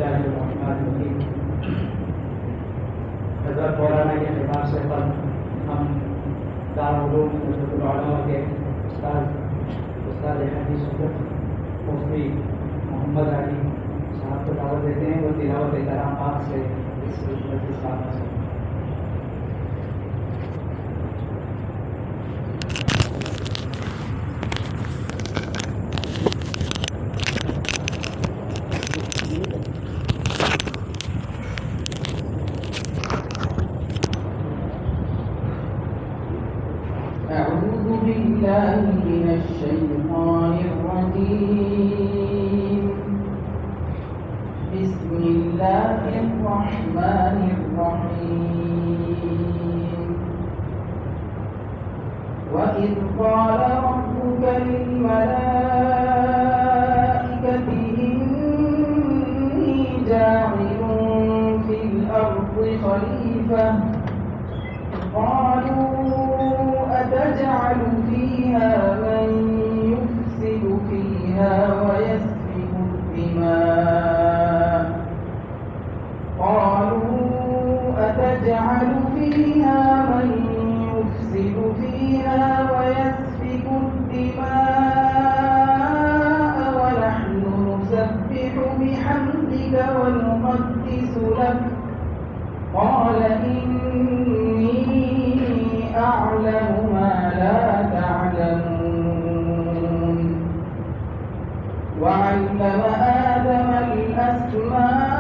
اللہ الرحمن الرحیم۔ حضرت مولانا کے خطاب سے قبل ہم دارالعلوم نظرۃ العلماء کے استاد حدیث مفتی محمد علی صاحب کو دعوت دیتے ہیں، وہ تلاوت کلام پاک سے اس مجلس کا آغاز کریں۔ من الشيطان الرجيم بسم الله الرحمن الرحيم وإذ قال ربك للملائكة إني جاعل في الأرض خليفة قالوا أتجعل فيها من يفسد فيها ويسفك الدماء قالوا أتجعل فيها من يفسد فيها ويسفك الدماء ونحن نسبح بحمدك ونقدس لك قال إني أعلم ما لا تعلمون وعلم آدم الأسماء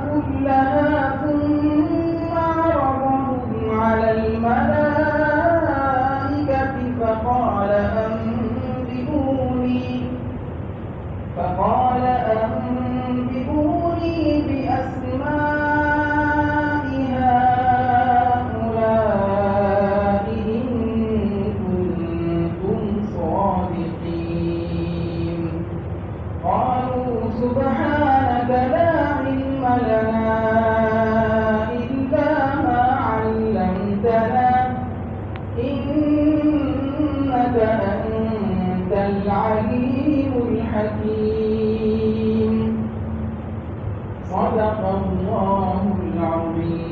كلها ثم عرضهم على الملائكة فقال أنبئوني بأسماء سبحانك لا علم لنا إلا ما علمتنا إنك أنت العليم الحكيم صدق الله العظيم.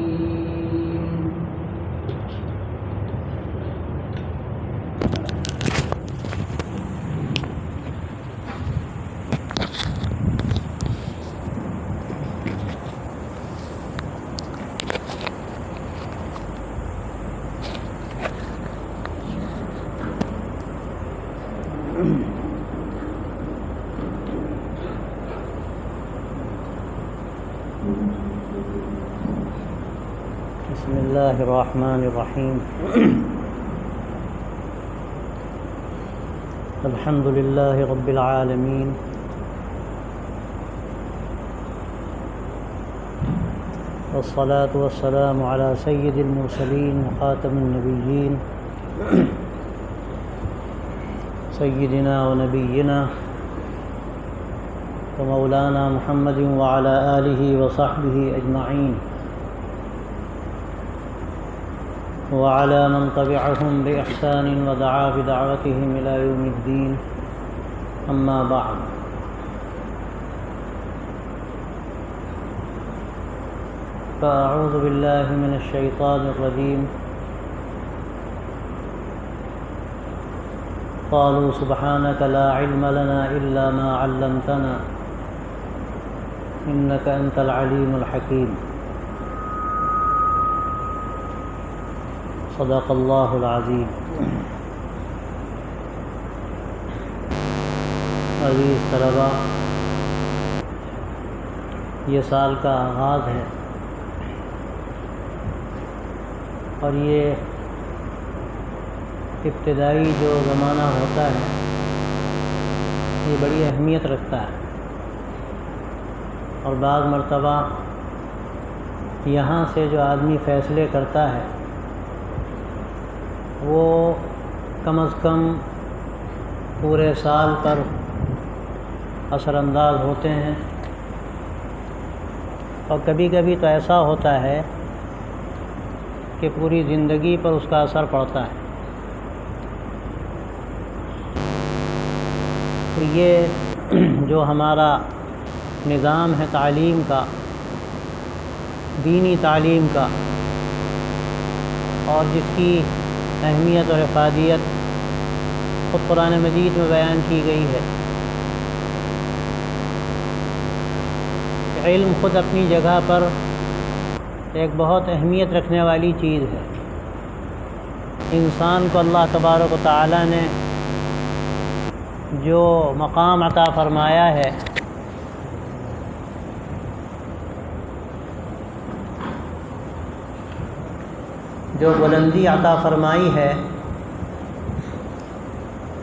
بسم الله الرحمن الرحيم. الحمد لله رب العالمين والصلاة والسلام على سيد المرسلين وخاتم النبيين سيدنا ونبينا ومولانا محمد وعلى آله وصحبه أجمعين وعلى من تبعهم بإحسان ودعا بدعوتهم إلى يوم الدين أما بعد. فأعوذ بالله من الشيطان الرجيم. قالوا سبحانك لا علم لنا إلا ما علمتنا إنك أنت العليم الحكيم صدق اللہ العظیم. عزیز طلباء، یہ سال کا آغاز ہے اور یہ ابتدائی جو زمانہ ہوتا ہے یہ بڑی اہمیت رکھتا ہے اور بعض مرتبہ یہاں سے جو آدمی فیصلے کرتا ہے وہ کم از کم پورے سال پر اثر انداز ہوتے ہیں اور کبھی کبھی تو ایسا ہوتا ہے کہ پوری زندگی پر اس کا اثر پڑتا ہے. تو یہ جو ہمارا نظام ہے تعلیم کا، دینی تعلیم کا، اور جس کی اہمیت اور افادیت خود قرآن مجید میں بیان کی گئی ہے۔ علم خود اپنی جگہ پر ایک بہت اہمیت رکھنے والی چیز ہے۔ انسان کو اللہ تبارک و تعالی نے جو مقام عطا فرمایا ہے، جو بلندی عطا فرمائی ہے،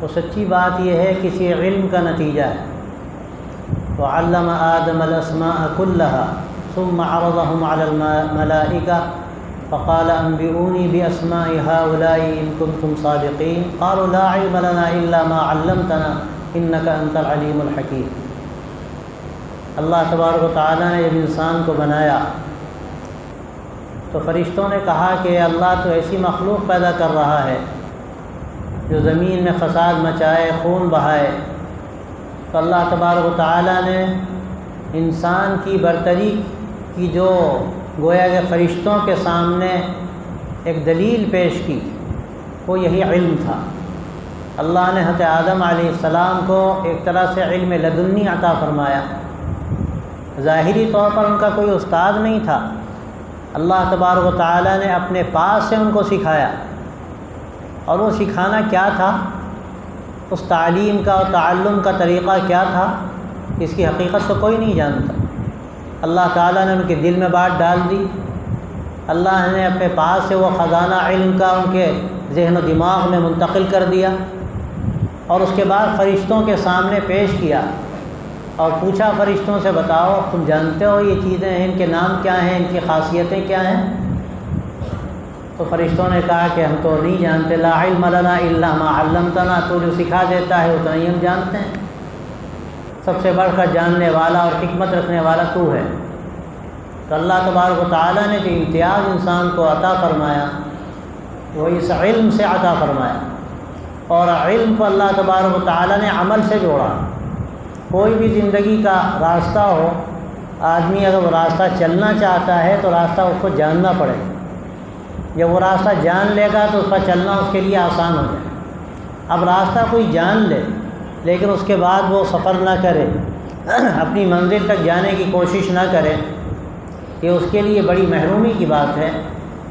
تو سچی بات یہ ہے کسی علم کا نتیجہ ہے۔ وعلم آدم الاسماء كلها ثم عرضهم على الملائكة فقال انبئوني باسماء هؤلاء ان كنتم صادقين قالوا لا علم لنا الا ما علمتنا انك انت العليم الحكيم۔ اللہ تبارک و تعالیٰ نے جب انسان کو بنایا تو فرشتوں نے کہا کہ اللہ تو ایسی مخلوق پیدا کر رہا ہے جو زمین میں فساد مچائے، خون بہائے۔ تو اللہ تبارک و تعالیٰ نے انسان کی برتری کی جو گویا کہ فرشتوں کے سامنے ایک دلیل پیش کی، وہ یہی علم تھا۔ اللہ نے حضرت آدم علیہ السلام کو ایک طرح سے علم لدنی عطا فرمایا۔ ظاہری طور پر ان کا کوئی استاد نہیں تھا، اللہ تبارک و تعالیٰ نے اپنے پاس سے ان کو سکھایا۔ اور وہ سکھانا کیا تھا، اس تعلیم کا اور تعلم کا طریقہ کیا تھا، اس کی حقیقت تو کوئی نہیں جانتا۔ اللہ تعالیٰ نے ان کے دل میں بات ڈال دی، اللہ نے اپنے پاس سے وہ خزانہ علم کا ان کے ذہن و دماغ میں منتقل کر دیا، اور اس کے بعد فرشتوں کے سامنے پیش کیا اور پوچھا فرشتوں سے، بتاؤ تم جانتے ہو یہ چیزیں ہیں، ان کے نام کیا ہیں، ان کی خاصیتیں کیا ہیں؟ تو فرشتوں نے کہا کہ ہم تو نہیں جانتے، لا علم لنا الا ما علمتنا، تو جو سکھا دیتا ہے اتنا ہی ہم جانتے ہیں، سب سے بڑھ کر جاننے والا اور حکمت رکھنے والا تو ہے۔ تو اللہ تبارک و تعالیٰ نے جو امتیاز انسان کو عطا فرمایا وہ اس علم سے عطا فرمایا، اور علم کو اللہ تبارک و تعالیٰ نے عمل سے جوڑا۔ کوئی بھی زندگی کا راستہ ہو، آدمی اگر وہ راستہ چلنا چاہتا ہے تو راستہ اس کو جاننا پڑے گا۔ جب وہ راستہ جان لے گا تو اس پر چلنا اس کے لیے آسان ہو جائے۔ اب راستہ کوئی جان لے لیکن اس کے بعد وہ سفر نہ کرے، اپنی منزل تک جانے کی کوشش نہ کرے، یہ اس کے لیے بڑی محرومی کی بات ہے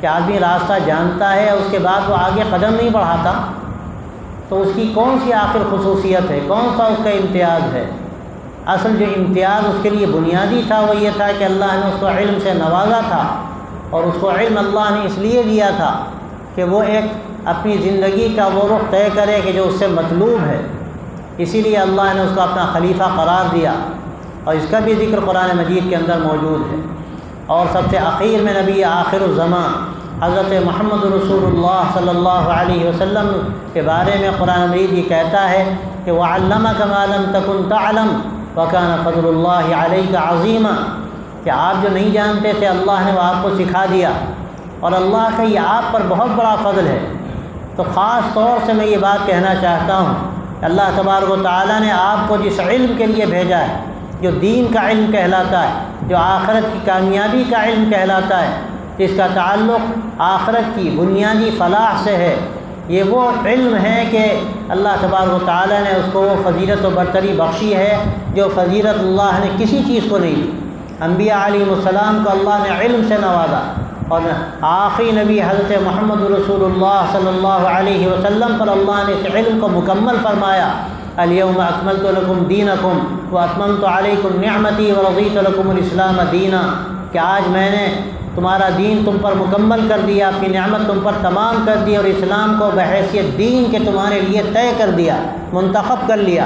کہ آدمی راستہ جانتا ہے اور اس کے بعد وہ آگے قدم نہیں بڑھاتا، تو اس کی کون سی آخر خصوصیت ہے، کون سا اس کا امتیاز ہے؟ اصل جو امتیاز اس کے لیے بنیادی تھا وہ یہ تھا کہ اللہ نے اس کو علم سے نوازا تھا، اور اس کو علم اللہ نے اس لیے دیا تھا کہ وہ ایک اپنی زندگی کا وہ رخ طے کرے کہ جو اس سے مطلوب ہے۔ اسی لیے اللہ نے اس کو اپنا خلیفہ قرار دیا، اور اس کا بھی ذکر قرآن مجید کے اندر موجود ہے۔ اور سب سے اخیر میں نبی آخر الزمان حضرت محمد رسول اللہ صلی اللہ علیہ وسلم کے بارے میں قرآن مجید یہ کہتا ہے کہ وَعَلَّمَكَ مَا لَمْ تَكُنْ تَعْلَمْ وَكَانَ فَضْلُ اللَّهِ عَلَيْكَ عَظِيمًا، کہ آپ جو نہیں جانتے تھے اللہ نے وہ آپ کو سکھا دیا، اور اللہ کا یہ آپ پر بہت بڑا فضل ہے۔ تو خاص طور سے میں یہ بات کہنا چاہتا ہوں، اللہ تبارک و تعالیٰ نے آپ کو جس علم کے لیے بھیجا ہے، جو دین کا علم کہلاتا ہے، جو آخرت کی کامیابی کا علم کہلاتا ہے، جس کا تعلق آخرت کی بنیادی فلاح سے ہے، یہ وہ علم ہے کہ اللہ تبارک و تعالیٰ نے اس کو وہ فضیلت و برتری بخشی ہے جو فضیلت اللہ نے کسی چیز کو نہیں دی۔ انبیاء علیہ السلام کو اللہ نے علم سے نوازا، اور آخری نبی حضرت محمد رسول اللہ صلی اللہ علیہ وسلم پر اللہ نے اس علم کو مکمل فرمایا۔ الیوم اکملت لکم دینکم واتممت علیکم نعمتی ورضیت لکم الاسلام دینا، کہ آج میں نے تمہارا دین تم پر مکمل کر دیا، اپنی نعمت تم پر تمام کر دی، اور اسلام کو بحیثیت دین کے تمہارے لیے طے کر دیا، منتخب کر لیا۔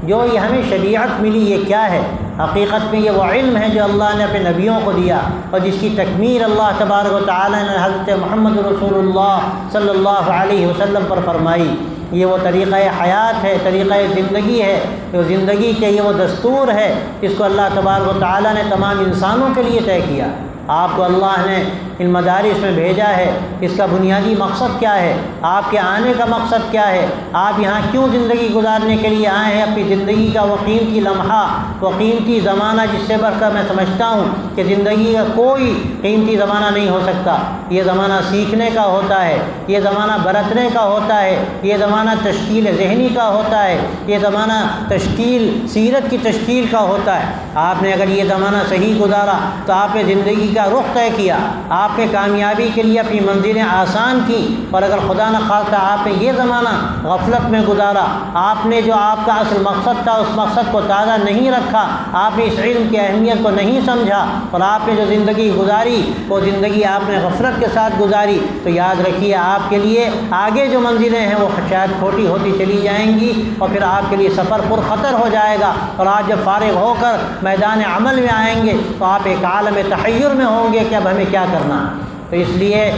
جو یہ ہمیں شریعت ملی یہ کیا ہے؟ حقیقت میں یہ وہ علم ہے جو اللہ نے اپنے نبیوں کو دیا، اور جس کی تکمیل اللہ تبارک و تعالی نے حضرت محمد رسول اللہ صلی اللہ علیہ وسلم پر فرمائی۔ یہ وہ طریقہ حیات ہے، طریقہ زندگی ہے، جو زندگی کے یہ وہ دستور ہے جس کو اللہ تبارک و تعالی نے تمام انسانوں کے لیے طے کیا۔ آپ کو اللہ نے ان مدارس میں بھیجا ہے، اس کا بنیادی مقصد کیا ہے، آپ کے آنے کا مقصد کیا ہے، آپ یہاں کیوں زندگی گزارنے کے لیے آئے ہیں۔ اپنی زندگی کا وہ قیمتی لمحہ، وہ قیمتی زمانہ جس سے بڑھ کر میں سمجھتا ہوں کہ زندگی کا کوئی قیمتی زمانہ نہیں ہو سکتا۔ یہ زمانہ سیکھنے کا ہوتا ہے، یہ زمانہ برتنے کا ہوتا ہے، یہ زمانہ تشکیل ذہنی کا ہوتا ہے، یہ زمانہ سیرت کی تشکیل کا ہوتا ہے۔ آپ نے اگر یہ زمانہ صحیح گزارا تو آپ نے زندگی کا رخ طے کیا، آپ نے کامیابی کے لیے اپنی منزلیں آسان کی۔ اور اگر خدا نخواستہ آپ نے یہ زمانہ غفلت میں گزارا، آپ نے جو آپ کا اصل مقصد تھا اس مقصد کو تازہ نہیں رکھا، آپ نے اس علم کی اہمیت کو نہیں سمجھا، اور آپ نے جو زندگی گزاری وہ زندگی آپ نے غفلت کے ساتھ گزاری، تو یاد رکھیے آپ کے لیے آگے جو منزلیں ہیں وہ شاید کھوٹی ہوتی چلی جائیں گی، اور پھر آپ کے لیے سفر پر خطر ہو جائے گا۔ اور آپ جب فارغ ہو کر میدان عمل میں آئیں گے تو آپ ایک عالم تحیر میں ہوں گے کہ اب ہمیں کیا کرنا ہے۔ تو اس لیے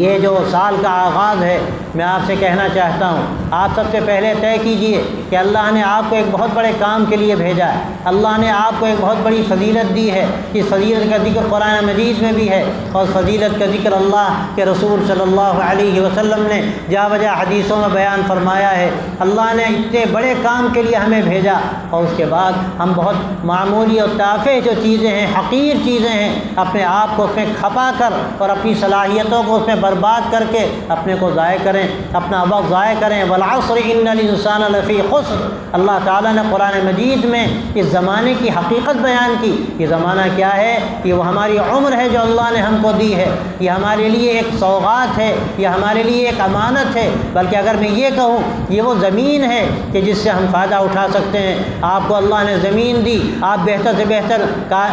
یہ جو سال کا آغاز ہے، میں آپ سے کہنا چاہتا ہوں، آپ سب سے پہلے طے کیجئے کہ اللہ نے آپ کو ایک بہت بڑے کام کے لیے بھیجا ہے، اللہ نے آپ کو ایک بہت بڑی فضیلت دی ہے۔ اس فضیلت کا ذکر قرآن مجید میں بھی ہے، اور فضیلت کا ذکر اللہ کے رسول صلی اللہ علیہ وسلم نے جا بجا حدیثوں میں بیان فرمایا ہے۔ اللہ نے اتنے بڑے کام کے لیے ہمیں بھیجا، اور اس کے بعد ہم بہت معمولی اور تافہ جو چیزیں ہیں، حقیر چیزیں ہیں، اپنے آپ کو اس میں کھپا کر اور اپنی صلاحیتوں کو اس میں برباد کر کے اپنے کو ضائع کریں، اپنا وقت ضائع کریں۔ والعصر ان الانسان لفی خسر، اللہ تعالیٰ نے قرآن مجید میں اس زمانے کی حقیقت بیان کی۔ یہ زمانہ کیا ہے؟ یہ وہ ہماری عمر ہے جو اللہ نے ہم کو دی ہے، یہ ہمارے لیے ایک سوغات ہے، یہ ہمارے لیے ایک امانت ہے، بلکہ اگر میں یہ کہوں یہ وہ زمین ہے کہ جس سے ہم فائدہ اٹھا سکتے ہیں۔ آپ کو اللہ نے زمین دی، آپ بہتر سے بہتر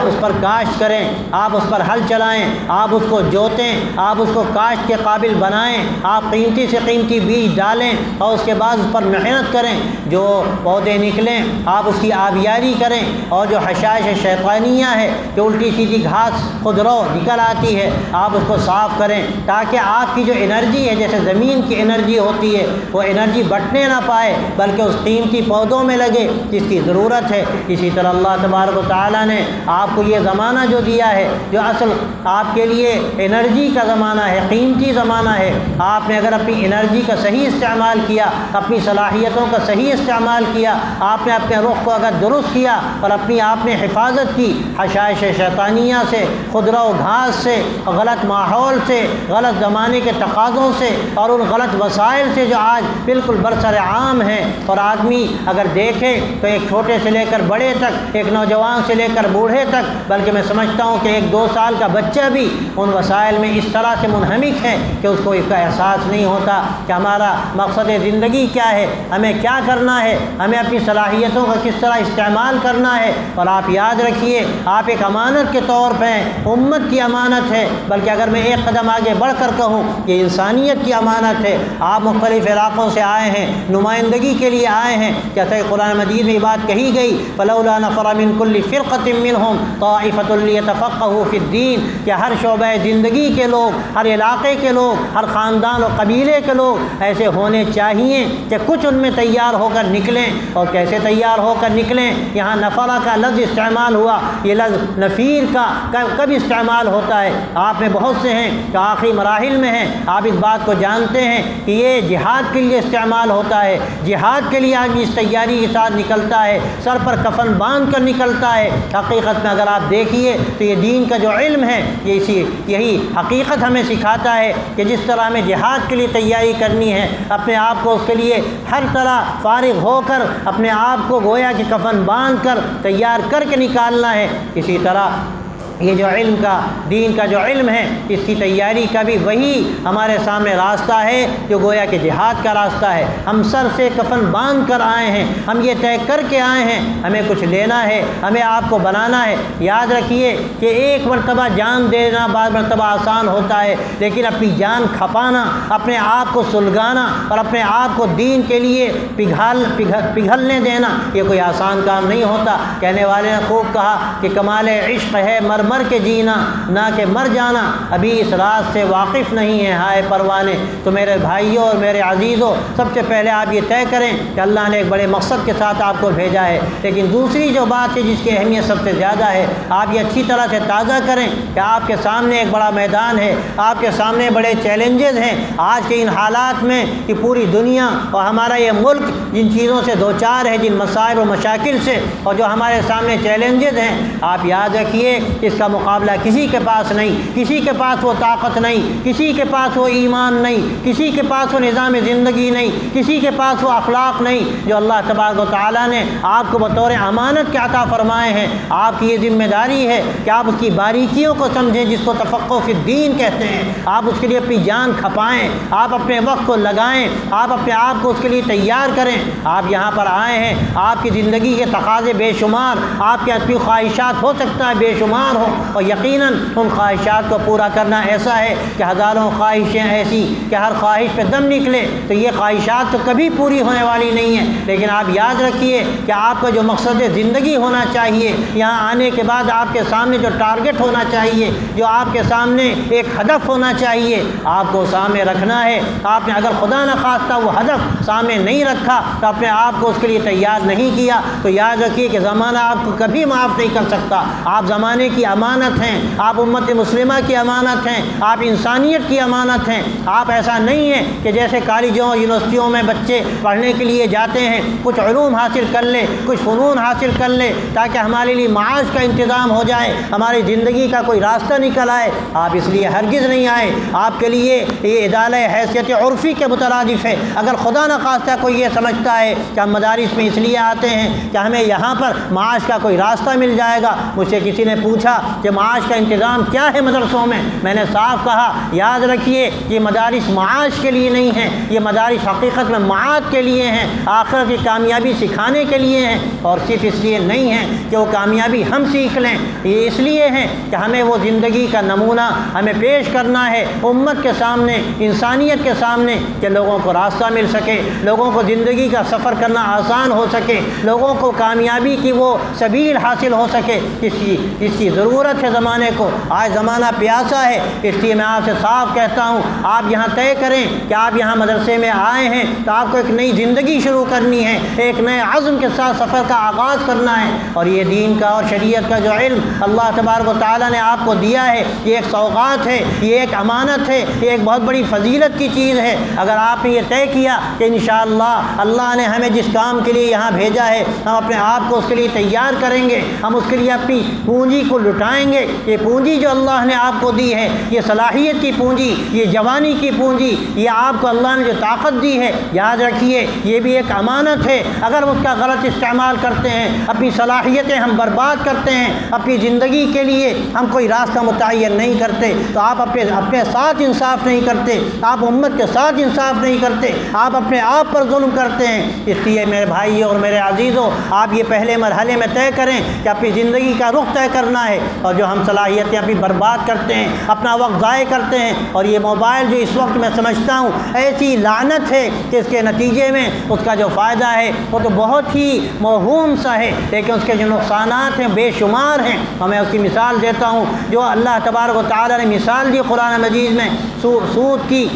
اس پر کاشت کریں، آپ اس پر ہل چلائیں، آپ اس کو جوتیں، آپ اس کو کاشت کے قابل بنائیں، آپ قیمتی سے قیمتی بیج ڈالیں، اور اس کے بعد اس پر محنت کریں، جو پودے نکلیں آپ اس کی آبیاری کریں، اور جو حشائش شیطانیہ ہے، جو الٹی سیدھی گھاس خودرو نکل آتی ہے، آپ اس کو صاف کریں، تاکہ آپ کی جو انرجی ہے، جیسے زمین کی انرجی ہوتی ہے، وہ انرجی بٹنے نہ پائے بلکہ اس قیمتی پودوں میں لگے جس کی ضرورت ہے۔ اسی طرح اللہ تبارک و تعالیٰ نے آپ کو یہ زمانہ جو دیا ہے، جو اصل آپ کے لیے انرجی کا زمانہ ہے، قیمتی زمانہ ہے، آپ نے اگر اپنی انرجی کا صحیح استعمال کیا، اپنی صلاحیتوں کا صحیح استعمال کیا، آپ نے اپنے رخ کو اگر درست کیا اور اپنی آپ نے حفاظت کی حشائش شیطانیہ سے، خضرہ و گھاس سے، غلط ماحول سے، غلط زمانے کے تقاضوں سے، اور ان غلط وسائل سے جو آج بالکل برسر عام ہیں، اور آدمی اگر دیکھے تو ایک چھوٹے سے لے کر بڑے تک، ایک نوجوان سے لے کر بوڑھے تک، بلکہ میں سمجھتا ہوں کہ 1-2 سال کا بچہ بھی ان وسائل میں اس طرح سے منہمک ہے کہ اس کو اس کا احساس نہیں ہوتا کہ ہمارا مقصد زندگی کیا ہے، ہمیں کیا کرنا ہے، ہمیں اپنی صلاحیتوں کا کس طرح استعمال کرنا ہے۔ اور آپ یاد رکھیے آپ ایک امانت کے طور پہ امت کی امانت ہے، بلکہ اگر میں ایک قدم آگے بڑھ کر کہوں یہ انسانیت کی امانت ہے۔ آپ مختلف علاقوں سے آئے ہیں، نمائندگی کے لیے آئے ہیں، جیسے قرآن مجید میں یہ بات کہی گئی فلولا نفر من كل فرقة منهم طائفة ليتفقهوا في الدين، کہ ہر شعبہ زندگی کے لوگ، ہر علاقے کے لوگ، ہر خاندان و قبیلے کے لوگ ایسے ہونے چاہیے کہ کچھ ان میں تیار ہو کر نکلیں۔ اور کیسے تیار ہو کر نکلیں؟ یہاں نفرہ کا لفظ استعمال ہوا، یہ لفظ نفیر کا کب استعمال ہوتا ہے؟ آپ میں بہت سے ہیں کہ آخری مراحل میں ہیں، آپ اس بات کو جانتے ہیں کہ یہ جہاد کے لیے استعمال ہوتا ہے، جہاد کے لیے آدمی اس تیاری کے ساتھ نکلتا ہے، سر پر کفن باندھ کر نکلتا ہے۔ حقیقت میں اگر آپ دیکھیے تو یہ دین کا جو علم ہے یہی حقیقت ہمیں سکھاتا ہے کہ جس طرح ہمیں جہاد کے لیے تیاری کرنی ہے، اپنے آپ کو اس کے لیے ہر طرح فارغ ہو کر اپنے آپ کو گویا کہ کفن باندھ کر تیار کر کے نکالنا ہے، اسی طرح یہ جو علم کا، دین کا جو علم ہے، اس کی تیاری کا بھی وہی ہمارے سامنے راستہ ہے جو گویا کہ جہاد کا راستہ ہے۔ ہم سر سے کفن باندھ کر آئے ہیں، ہم یہ طے کر کے آئے ہیں ہمیں کچھ لینا ہے، ہمیں آپ کو بنانا ہے۔ یاد رکھیے کہ ایک مرتبہ جان دینا بعض مرتبہ آسان ہوتا ہے، لیکن اپنی جان کھپانا، اپنے آپ کو سلگانا اور اپنے آپ کو دین کے لیے پگھلنے دینا، یہ کوئی آسان کام نہیں ہوتا۔ کہنے والے نے خوب کہا کہ کمال عشق ہے مرد مر کے جینا نہ کہ مر جانا ابھی اس راز سے واقف نہیں ہے ہائے پروانے۔ تو میرے بھائیوں اور میرے عزیزوں، سب سے پہلے آپ یہ طے کریں کہ اللہ نے ایک بڑے مقصد کے ساتھ آپ کو بھیجا ہے۔ لیکن دوسری جو بات ہے جس کی اہمیت سب سے زیادہ ہے، آپ یہ اچھی طرح سے تازہ کریں کہ آپ کے سامنے ایک بڑا میدان ہے، آپ کے سامنے بڑے چیلنجز ہیں آج کے ان حالات میں کہ پوری دنیا اور ہمارا یہ ملک جن چیزوں سے دوچار ہے، جن مسائل و مشاکل سے، اور جو ہمارے سامنے چیلنجز ہیں، آپ یاد رکھیے اس کا مقابلہ کسی کے پاس نہیں، کسی کے پاس وہ طاقت نہیں، کسی کے پاس وہ ایمان نہیں، کسی کے پاس وہ نظام زندگی نہیں، کسی کے پاس وہ اخلاق نہیں جو اللہ تبارک و تعالیٰ نے آپ کو بطور امانت کے عطا فرمائے ہیں۔ آپ کی یہ ذمہ داری ہے کہ آپ اس کی باریکیوں کو سمجھیں، جس کو تفقہ فی الدین کہتے ہیں۔ آپ اس کے لیے اپنی جان کھپائیں، آپ اپنے وقت کو لگائیں، آپ اپنے آپ کو اس کے لیے تیار کریں۔ آپ یہاں پر آئے ہیں، آپ کی زندگی کے تقاضے بے شمار، آپ کے اپنی خواہشات ہو سکتا ہے بے شمار ہو، اور یقیناً ان خواہشات کو پورا کرنا ایسا ہے کہ ہزاروں خواہشیں ایسی کہ ہر خواہش پہ دم نکلے تو یہ خواہشات تو کبھی پوری ہونے والی نہیں ہیں۔ لیکن آپ یاد رکھیے کہ آپ کا جو مقصد زندگی ہونا چاہیے، یہاں آنے کے بعد آپ کے سامنے جو ٹارگٹ ہونا چاہیے، جو آپ کے سامنے ایک ہدف ہونا چاہیے، آپ کو سامنے رکھنا ہے۔ آپ نے اگر خدا نہ خواستہ وہ ہدف سامنے نہیں رکھا تو اپنے آپ کو اس کے لیے تیار نہیں کیا، تو یاد رکھیے کہ زمانہ آپ کو کبھی معاف نہیں کر سکتا۔ آپ زمانے کی امانت ہیں، آپ امت مسلمہ کی امانت ہیں، آپ انسانیت کی امانت ہیں۔ آپ ایسا نہیں ہے کہ جیسے کالجوں اور یونیورسٹیوں میں بچے پڑھنے کے لیے جاتے ہیں، کچھ علوم حاصل کر لے، کچھ فنون حاصل کر لے تاکہ ہمارے لیے معاش کا انتظام ہو جائے، ہماری زندگی کا کوئی راستہ نکل آئے۔ آپ اس لیے ہرگز نہیں آئے۔ آپ کے لیے یہ ادالہ حیثیت عرفی کے مترادف ہے۔ اگر خدا نہ خواستہ کوئی یہ سمجھتا ہے کہ ہم مدارس میں اس لیے آتے ہیں کہ ہمیں یہاں پر معاش کا کوئی راستہ مل جائے گا۔ مجھ سے کسی نے پوچھا کہ معاش کا انتظام کیا ہے مدرسوں میں نے صاف کہا یاد رکھیے یہ مدارس معاش کے لیے نہیں ہیں، یہ مدارس حقیقت میں معاد کے لیے ہیں، آخرت کی کامیابی سکھانے کے لیے ہیں، اور صرف اس لیے نہیں ہیں کہ وہ کامیابی ہم سیکھ لیں، یہ اس لیے ہیں کہ ہمیں وہ زندگی کا نمونہ ہمیں پیش کرنا ہے امت کے سامنے، انسانیت کے سامنے، کہ لوگوں کو راستہ مل سکے، لوگوں کو زندگی کا سفر کرنا آسان ہو سکے، لوگوں کو کامیابی کی وہ سبیل حاصل ہو سکے۔ اس کی ضرورت ہے زمانے کو۔ آج زمانہ پیاسا ہے، اس لیے میں آپ سے صاف کہتا ہوں آپ یہاں طے کریں کہ آپ یہاں مدرسے میں آئے ہیں تو آپ کو ایک نئی زندگی شروع کرنی ہے، ایک نئے عزم کے ساتھ سفر کا آغاز کرنا ہے، اور یہ دین کا اور شریعت کا جو علم اللہ تبارک و تعالیٰ نے آپ کو دیا ہے یہ ایک سوغات ہے، یہ ایک امانت ہے، یہ ایک بہت بڑی فضیلت کی چیز ہے۔ اگر آپ نے یہ طے کیا کہ انشاءاللہ اللہ نے ہمیں جس کام کے لیے یہاں بھیجا ہے ہم اپنے آپ کو اس کے لیے تیار کریں گے، ہم اس کے لیے اپنی پونجی کو لٹائیں گے، یہ پونجی جو اللہ نے آپ کو دی ہے، یہ صلاحیت کی پونجی، یہ جوانی کی پونجی، یہ آپ کو اللہ نے جو طاقت دی ہے، یاد رکھیے یہ بھی ایک امانت ہے۔ اگر اس کا غلط استعمال کرتے ہیں، اپنی صلاحیتیں ہم برباد کرتے ہیں، اپنی زندگی کے لیے ہم کوئی راستہ متعین نہیں کرتے تو آپ اپنے ساتھ انصاف نہیں کرتے، آپ امت کے ساتھ انصاف نہیں کرتے، آپ اپنے آپ پر ظلم کرتے ہیں۔ اس لیے میرے بھائی اور میرے عزیزوں آپ یہ پہلے مرحلے میں طے کریں کہ اپنی زندگی کا رخ طے کرنا ہے، اور جو ہم صلاحیتیں اپنی برباد کرتے ہیں، اپنا وقت ضائع کرتے ہیں، اور یہ موبائل جو اس وقت میں سمجھتا ہوں ایسی لعنت ہے کہ اس کے نتیجے میں اس کا جو فائدہ ہے وہ تو بہت ہی موہوم سا ہے، لیکن اس کے جو نقصانات ہیں بے شمار ہیں۔ اور میں اس کی مثال دیتا ہوں جو اللہ تبارک و تعالیٰ نے مثال دی قرآن مجید میں سود کی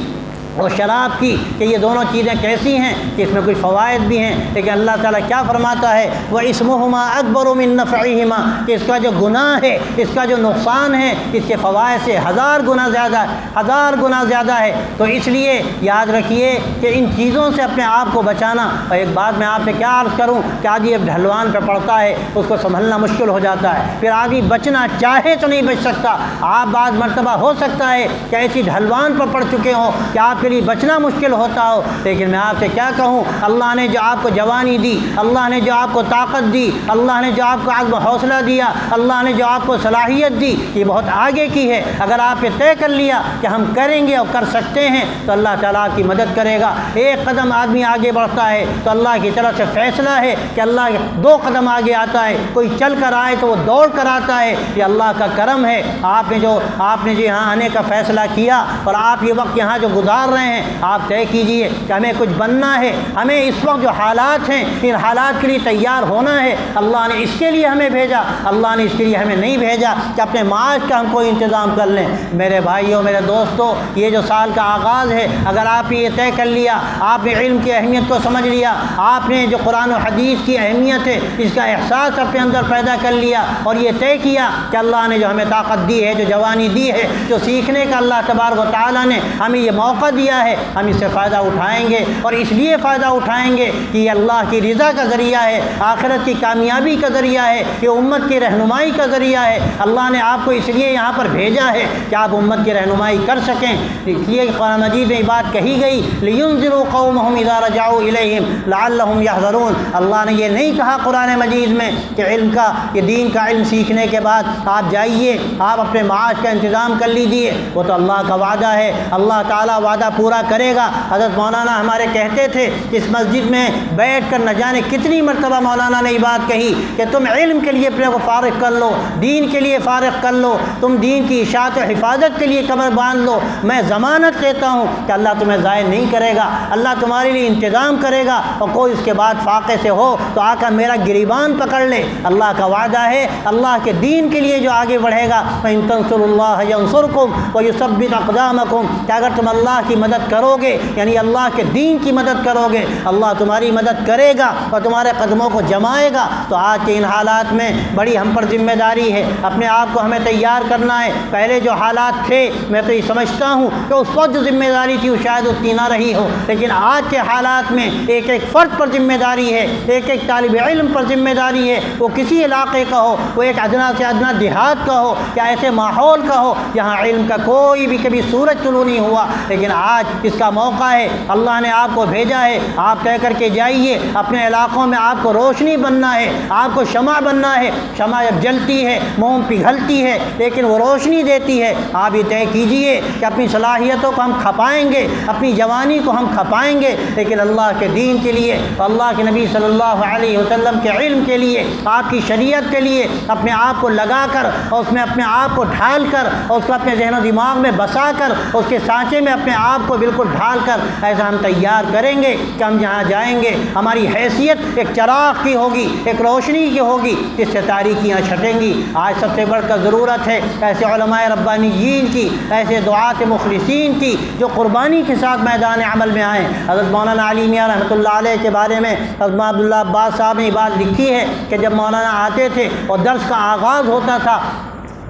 اور شراب کی، کہ یہ دونوں چیزیں کیسی ہیں کہ اس میں کچھ فوائد بھی ہیں، لیکن اللہ تعالیٰ کیا فرماتا ہے وَإِسْمُهُمَا أَكْبَرُ مِن نَّفْعِهِمَا، کہ اس کا جو گناہ ہے، اس کا جو نقصان ہے اس کے فوائد سے 1000 گنا زیادہ، 1000 گنا زیادہ ہے۔ تو اس لیے یاد رکھیے کہ ان چیزوں سے اپنے آپ کو بچانا۔ اور ایک بات میں آپ سے کیا عرض کروں کہ آدمی اب ڈھلوان پہ پڑتا ہے اس کو سنبھلنا مشکل ہو جاتا ہے، پھر آدمی بچنا چاہے تو نہیں بچ سکتا۔ آپ بعض مرتبہ ہو سکتا ہے کہ ایسی ڈھلوان پر پڑ چکے ہوں کہ آپ کے لیے بچنا مشکل ہوتا ہو، لیکن میں آپ سے کیا کہوں اللہ نے جو آپ کو جوانی دی، اللہ نے جو آپ کو طاقت دی، اللہ نے جو آپ کو عزم و حوصلہ دیا، اللہ نے جو آپ کو صلاحیت دی، یہ بہت آگے کی ہے۔ اگر آپ یہ طے کر لیا کہ ہم کریں گے اور کر سکتے ہیں تو اللہ تعالیٰ آپ کی مدد کرے گا۔ ایک قدم آدمی آگے بڑھتا ہے تو اللہ کی طرف سے فیصلہ ہے کہ اللہ 2 قدم آگے آتا ہے، کوئی چل کر آئے تو وہ دوڑ کر آتا ہے، یہ اللہ کا کرم ہے۔ آپ نے جو یہاں آنے کا فیصلہ کیا اور آپ یہ وقت یہاں جو گزار رہے ہیں آپ طے کیے دیجئے کہ ہمیں کچھ بننا ہے، ہمیں اس وقت جو حالات ہیں ان حالات کے لیے تیار ہونا ہے۔ اللہ نے اس کے لیے ہمیں بھیجا، اللہ نے اس کے لیے ہمیں نہیں بھیجا کہ اپنے معاش کا ہم کوئی انتظام کر لیں۔ میرے بھائیوں، میرے دوستوں، یہ جو سال کا آغاز ہے، اگر آپ نے یہ طے کر لیا، آپ نے علم کی اہمیت کو سمجھ لیا، آپ نے جو قرآن و حدیث کی اہمیت ہے اس کا احساس اپنے اندر پیدا کر لیا اور یہ طے کیا کہ اللہ نے جو ہمیں طاقت دی ہے، جو جوانی دی ہے، جو سیکھنے کا اللہ تبارک و تعالیٰ نے ہمیں یہ موقع دیا ہے، ہم اس سے فائدہ اٹھائیں گے اور اس لیے فائدہ اٹھائیں گے کہ یہ اللہ کی رضا کا ذریعہ ہے، آخرت کی کامیابی کا ذریعہ ہے، یہ امت کی رہنمائی کا ذریعہ ہے۔ اللہ نے آپ کو اس لیے یہاں پر بھیجا ہے کہ آپ امت کی رہنمائی کر سکیں۔ یہ قرآن مجید میں بات کہی گئی، لِيُنذِرُوا قَوْمَهُمْ إِذَا رَجَعُوا إِلَيْهِمْ لَعَلَّهُمْ يَحْذَرُونَ۔ اللہ نے یہ نہیں کہا قرآن مجید میں کہ علم کا، یہ دین کا علم سیکھنے کے بعد آپ جائیے، آپ اپنے معاش کا انتظام کر لیجیے، وہ تو اللہ کا وعدہ ہے، اللہ تعالیٰ وعدہ پورا کرے گا۔ حضرت مولانا ہمارے کہتے تھے، اس مسجد میں بیٹھ کر نہ جانے کتنی مرتبہ مولانا نے یہ بات کہی کہ تم علم کے لیے اپنے کو فارغ کر لو، دین کے لیے فارغ کر لو، تم دین کی اشاعت و حفاظت کے لیے کمر باندھ لو، میں ضمانت لیتا ہوں کہ اللہ تمہیں ضائع نہیں کرے گا، اللہ تمہارے لیے انتظام کرے گا۔ اور کوئی اس کے بعد فاقے سے ہو تو آ کر میرا گریبان پکڑ لے، اللہ کا وعدہ ہے اللہ کے دین کے لیے جو آگے بڑھے گا، فَإِن تَنصُرُوا اللَّهَ يَنصُرْكُمْ وَيُثَبِّتْ أَقْدَامَكُمْ، کہ اگر تم اللہ کی مدد کرو گے، یعنی اللہ کے دین کی مدد کرو گے، اللہ تمہاری مدد کرے گا اور تمہارے قدموں کو جمائے گا۔ تو آج کے ان حالات میں بڑی ہم پر ذمہ داری ہے، اپنے آپ کو ہمیں تیار کرنا ہے۔ پہلے جو حالات تھے میں تو یہ سمجھتا ہوں کہ اس وقت جو ذمہ داری تھی وہ شاید اتنی نہ رہی ہو، لیکن آج کے حالات میں ایک ایک فرد پر ذمہ داری ہے، ایک ایک طالب علم پر ذمہ داری ہے، وہ کسی علاقے کا ہو، وہ ایک ادنا سے ادنا دیہات کا ہو یا ایسے ماحول کا ہو جہاں علم کا کوئی بھی کبھی سورج طلوع نہیں ہوا، لیکن آج اس کا موقع ہے، اللہ نے آپ کو بھیجا ہے، آپ طے کر کے جائیے، اپنے علاقوں میں آپ کو روشنی بننا ہے، آپ کو شمع بننا ہے۔ شمع جب جلتی ہے موم پگھلتی ہے لیکن وہ روشنی دیتی ہے۔ آپ یہ طے کیجئے کہ اپنی صلاحیتوں کو ہم کھپائیں گے، اپنی جوانی کو ہم کھپائیں گے، لیکن اللہ کے دین کے لیے، اللہ کے نبی صلی اللہ علیہ وسلم کے علم کے لیے، آپ کی شریعت کے لیے اپنے آپ کو لگا کر اور اس میں اپنے آپ کو ڈھال کر اور اس کو اپنے ذہن و دماغ میں بسا کر اس کے سانچے میں اپنے آپ کو بالکل ڈھال کر ایسا ہم تیار کریں گے کہ ہم جہاں جائیں گے ہماری حیثیت ایک چراغ کی ہوگی، ایک روشنی کی ہوگی جس سے تاریکیاں چھٹیں گی۔ آج سب سے بڑھ کر ضرورت ہے ایسے علماء ربانیین کی، ایسے دعات مخلصین کی جو قربانی کے ساتھ میدان عمل میں آئیں۔ حضرت مولانا علی میاں رحمۃ اللہ علیہ کے بارے میں حضرت عبداللہ عباس صاحب نے یہ بات لکھی ہے کہ جب مولانا آتے تھے اور درس کا آغاز ہوتا تھا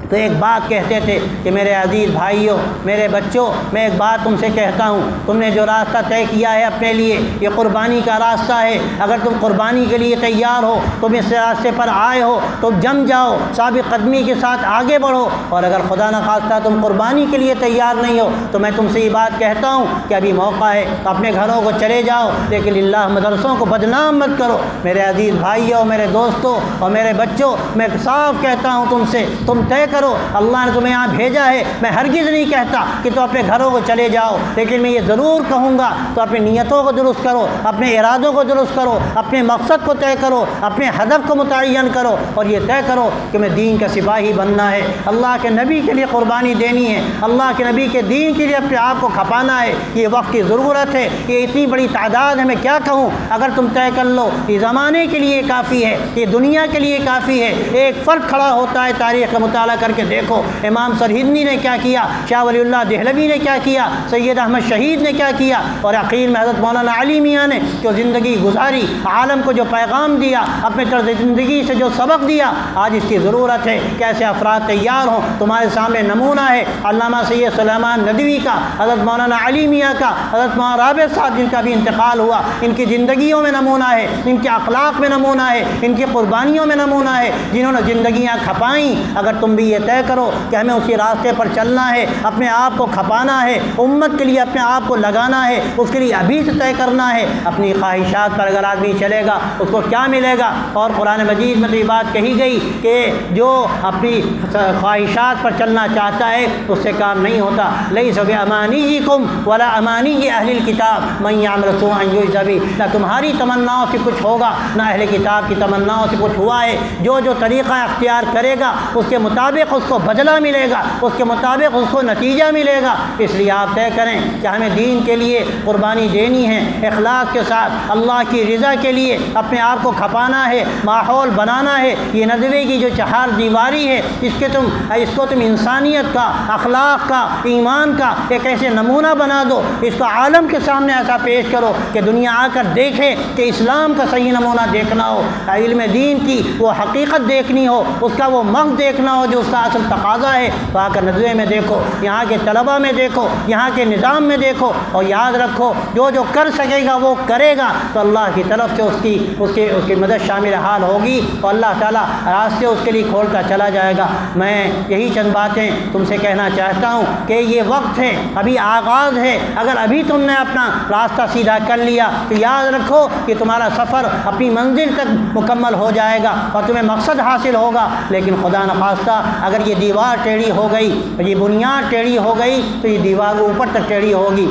تو ایک بات کہتے تھے کہ میرے عزیز بھائیوں، میرے بچوں، میں ایک بات تم سے کہتا ہوں، تم نے جو راستہ طے کیا ہے اپنے لیے یہ قربانی کا راستہ ہے۔ اگر تم قربانی کے لیے تیار ہو، تم اس راستے پر آئے ہو تو جم جاؤ، ثابت قدمی کے ساتھ آگے بڑھو، اور اگر خدا نخواستہ تم قربانی کے لیے تیار نہیں ہو تو میں تم سے یہ بات کہتا ہوں کہ ابھی موقع ہے، اپنے گھروں کو چلے جاؤ، لیکن اللہ مدرسوں کو بدنام مت کرو۔ میرے عزیز بھائیوں، میرے دوستوں اور میرے بچوں، میں صاف کہتا ہوں تم سے، تم طے کرو، اللہ نے تمہیں یہاں بھیجا ہے۔ میں ہرگز نہیں کہتا کہ تم اپنے گھروں کو چلے جاؤ، لیکن میں یہ ضرور کہوں گا تو اپنی نیتوں کو درست کرو، اپنے ارادوں کو درست کرو، اپنے مقصد کو طے کرو، اپنے ہدف کو متعین کرو اور یہ طے کرو کہ میں دین کا سپاہی بننا ہے، اللہ کے نبی کے لیے قربانی دینی ہے، اللہ کے نبی کے دین کے لیے اپنے آپ کو کھپانا ہے۔ یہ وقت کی ضرورت ہے، یہ اتنی بڑی تعداد ہے، میں کیا کہوں۔ اگر تم طے کر لو یہ زمانے کے لیے کافی ہے، یہ دنیا کے لیے کافی ہے۔ ایک فرد کھڑا ہوتا ہے تاریخ کا مطالعہ کر کے دیکھو، امام سرہندی نے کیا کیا، شاہ ولی اللہ دہلوی نے کیا کیا، سید احمد شہید نے کیا کیا، اور عقیل میں حضرت مولانا علی میاں نے جو زندگی گزاری، عالم کو جو پیغام دیا، اپنے طرز زندگی سے جو سبق دیا۔ آج اس کی ضرورت ہے کہ ایسے افراد تیار ہوں۔ تمہارے سامنے نمونہ ہے علامہ سید سلیمان ندوی کا، حضرت مولانا علی میاں کا، حضرت مولانا رابع صاحب جن کا بھی انتقال ہوا، ان کی زندگیوں میں نمونہ ہے، ان کے اخلاق میں نمونہ ہے، ان کی قربانیوں میں نمونہ ہے، جنہوں نے زندگیاں کھپائیں۔ اگر تم بھی یہ طے کرو کہ ہمیں اسی راستے پر چلنا ہے، اپنے آپ کو کھپانا ہے، امت کے لیے اپنے آپ کو لگانا ہے، اس کے لیے ابھی سے طے کرنا ہے۔ اپنی خواہشات پر اگر آدمی چلے گا اس کو کیا ملے گا؟ اور قرآن مجید میں تو یہ بات کہی گئی کہ جو اپنی خواہشات پر چلنا چاہتا ہے اس سے کام نہیں ہوتا۔ لیس بامانیکم ولا امانی اہل الکتاب من یعمل سوءا یجزا بہ، نہ تمہاری تمناؤں سے کچھ ہوگا نہ اہل کتاب کی تمناؤں سے کچھ ہوا ہے۔ جو جو طریقہ اختیار کرے گا اس کے مطابق مطابق اس کو بدلہ ملے گا، اس کے مطابق اس کو نتیجہ ملے گا۔ اس لیے آپ طے کریں کہ ہمیں دین کے لیے قربانی دینی ہے، اخلاص کے ساتھ اللہ کی رضا کے لیے اپنے آپ کو کھپانا ہے، ماحول بنانا ہے۔ یہ ندوے کی جو چہار دیواری ہے اس کو تم انسانیت کا، اخلاق کا، ایمان کا ایک ایسے نمونہ بنا دو، اس کو عالم کے سامنے ایسا پیش کرو کہ دنیا آ کر دیکھے کہ اسلام کا صحیح نمونہ دیکھنا ہو، علم دین کی وہ حقیقت دیکھنی ہو، اس کا وہ مغز دیکھنا ہو جو اس کا اصل تقاضا ہے۔ تو آ کر ندوے میں دیکھو، یہاں کے طلباء میں دیکھو، یہاں کے نظام میں دیکھو، اور یاد رکھو جو کر سکے گا وہ کرے گا تو اللہ کی طرف سے اس کی مدد شامل حال ہوگی، اور اللہ تعالیٰ راستے اس کے لیے کھولتا چلا جائے گا۔ میں یہی چند باتیں تم سے کہنا چاہتا ہوں کہ یہ وقت ہے، ابھی آغاز ہے۔ اگر ابھی تم نے اپنا راستہ سیدھا کر لیا تو یاد رکھو کہ تمہارا سفر اپنی منزل تک مکمل ہو جائے گا اور تمہیں مقصد حاصل ہوگا۔ لیکن خدا نخواستہ اگر یہ دیوار ٹیڑھی ہو گئی، یہ بنیاد ٹیڑھی ہو گئی تو یہ دیوار اوپر تک ٹیڑھی ہوگی۔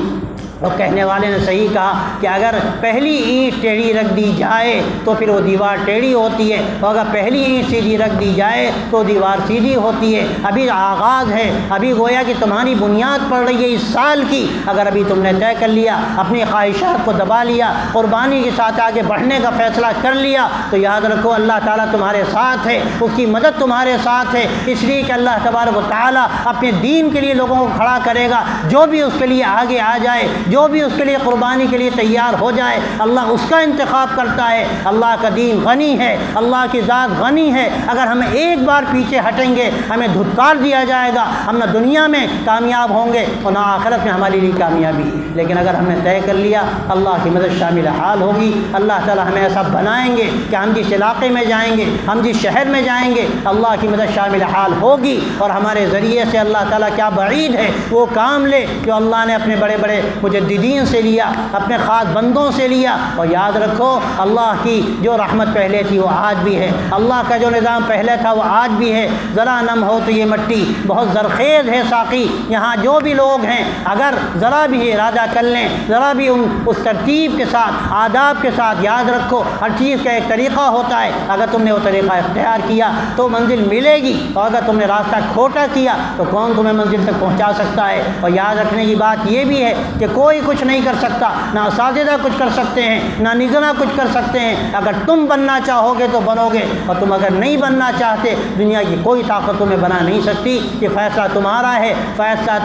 اور کہنے والے نے صحیح کہا کہ اگر پہلی اینٹ ٹیڑھی رکھ دی جائے تو پھر وہ دیوار ٹیڑھی ہوتی ہے، اور اگر پہلی اینٹ سیدھی رکھ دی جائے تو دیوار سیدھی ہوتی ہے۔ ابھی آغاز ہے، ابھی گویا کہ تمہاری بنیاد پڑ رہی ہے اس سال کی۔ اگر ابھی تم نے طے کر لیا، اپنی خواہشات کو دبا لیا، قربانی کے ساتھ آگے بڑھنے کا فیصلہ کر لیا، تو یاد رکھو اللہ تعالیٰ تمہارے ساتھ ہے، اس کی مدد تمہارے ساتھ ہے۔ اس لیے کہ اللہ تبارک و تعالیٰ اپنے دین کے لیے لوگوں کو کھڑا کرے گا، جو بھی اس کے لیے آگے آ جائے، جو بھی اس کے لیے قربانی کے لیے تیار ہو جائے، اللہ اس کا انتخاب کرتا ہے۔ اللہ کا دین غنی ہے، اللہ کی ذات غنی ہے۔ اگر ہم ایک بار پیچھے ہٹیں گے ہمیں دھتکار دیا جائے گا، ہم نہ دنیا میں کامیاب ہوں گے اور نہ آخرت میں ہمارے لیے کامیابی۔ لیکن اگر ہم نے طے کر لیا اللہ کی مدد شامل حال ہوگی۔ اللہ تعالیٰ ہمیں ایسا بنائیں گے کہ ہم جس علاقے میں جائیں گے، ہم جس شہر میں جائیں گے، اللہ کی مدد شامل حال ہوگی، اور ہمارے ذریعے سے اللہ تعالیٰ کیا بعید ہے وہ کام لے جو اللہ نے اپنے بڑے بڑے مجددین سے لیا، اپنے خاص بندوں سے لیا۔ اور یاد رکھو اللہ کی جو رحمت پہلے تھی وہ آج بھی ہے، اللہ کا جو نظام پہلے تھا وہ آج بھی ہے۔ ذرا نم ہو تو یہ مٹی بہت زرخیز ہے ساقی، یہاں جو بھی لوگ ہیں اگر ذرا بھی ارادہ کر لیں، ذرا بھی اس ترتیب کے ساتھ، آداب کے ساتھ، یاد رکھو ہر چیز کا ایک طریقہ ہوتا ہے، اگر تم نے وہ طریقہ اختیار کیا تو منزل ملے گی، اور اگر تم نے راستہ کھوٹا کیا تو کون تمہیں منزل تک پہنچا سکتا ہے۔ اور یاد رکھنے کی بات یہ بھی ہے کہ کوئی کچھ نہیں کر سکتا، نہ اساتذہ کچھ کر سکتے ہیں، نہ نگراں کچھ کر سکتے ہیں۔ اگر تم بننا چاہو گے تو بنو گے، اور تم اگر نہیں بننا چاہتے دنیا کی کوئی طاقت تمہیں بنا نہیں سکتی۔ یہ فیصلہ تمہارا ہے، فیصلہ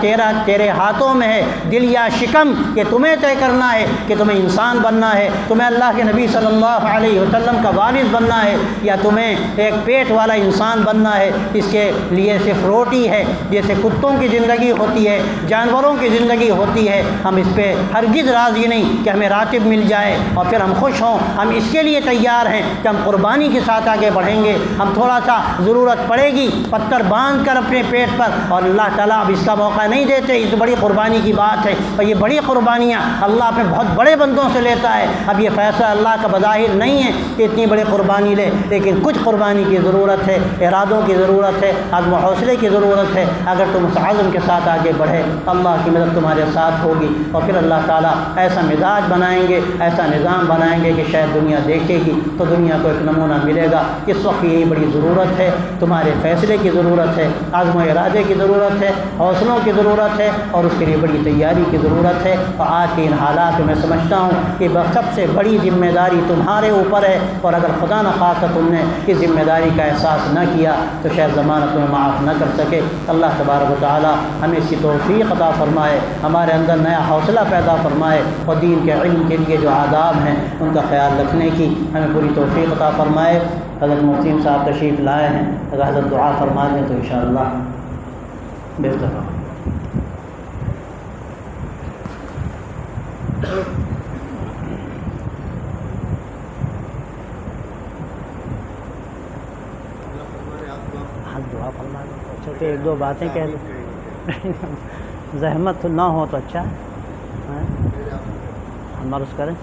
تیرے ہاتھوں میں ہے، دل یا شکم کہ تمہیں طے کرنا ہے کہ تمہیں انسان بننا ہے، تمہیں اللہ کے نبی صلی اللہ علیہ وسلم کا وارث بننا ہے، یا تمہیں ایک پیٹ والا انسان بننا ہے۔ اس کے لیے صرف روٹی ہے، جیسے کتوں کی زندگی ہوتی ہے، جانوروں کی زندگی ہوتی ہے۔ ہم اس پہ ہرگز راضی نہیں کہ ہمیں راتب مل جائے اور پھر ہم خوش ہوں، ہم اس کے لیے تیار ہیں کہ ہم قربانی کے ساتھ آگے بڑھیں گے۔ ہم تھوڑا سا ضرورت پڑے گی پتھر باندھ کر اپنے پیٹ پر، اور اللہ تعالیٰ اب اس کا موقع نہیں دیتے، اس بڑی قربانی کی بات ہے، اور یہ بڑی قربانیاں اللہ اپنے بہت بڑے بندوں سے لیتا ہے۔ اب یہ فیصلہ اللہ کا بظاہر نہیں ہے کہ اتنی بڑی قربانی لے، لیکن کچھ قربانی کی ضرورت ہے، ارادوں کی ضرورت ہے، عزم و حوصلے کی ضرورت ہے۔ اگر تم اس عزم کے ساتھ آگے بڑھے اللہ کی مدد تمہارے ساتھ ہوگی، اور پھر اللہ تعالیٰ ایسا مزاج بنائیں گے، ایسا نظام بنائیں گے کہ شاید دنیا دیکھے گی تو دنیا کو ایک نمونہ ملے گا۔ اس وقت یہی بڑی ضرورت ہے، تمہارے فیصلے کی ضرورت ہے، عزم و ارادے کی ضرورت ہے، حوصلوں کی ضرورت ہے، اور اس کے لیے بڑی تیاری کی ضرورت ہے۔ اور آج کے ان حالات میں سمجھتا ہوں کہ سب سے بڑی ذمہ داری تمہارے اوپر ہے، اور اگر خدا نخواستہ تم نے اس ذمہ داری کا احساس نہ کیا تو شاید زمانہ تمہیں معاف نہ کر سکے۔ اللہ تبارک و تعالی ہمیں اس کی توفیق عطا فرمائے، ہمارے اندر نیا حوصلہ پیدا فرمائے، اور دین کے علم کے لیے جو آداب ہیں ان کا خیال رکھنے کی ہمیں پوری توفیق عطا فرمائے۔ حضرت محسن صاحب تشریف لائے ہیں، اگر حضرت دعا فرما دیں تو انشاءاللہ بہتر ہو۔ دعا فرما دیں چھوٹے ایک دو باتیں کہہ دیں، زحمت نہ ہو تو اچھا ہے، ہم عرض کریں۔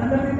النبي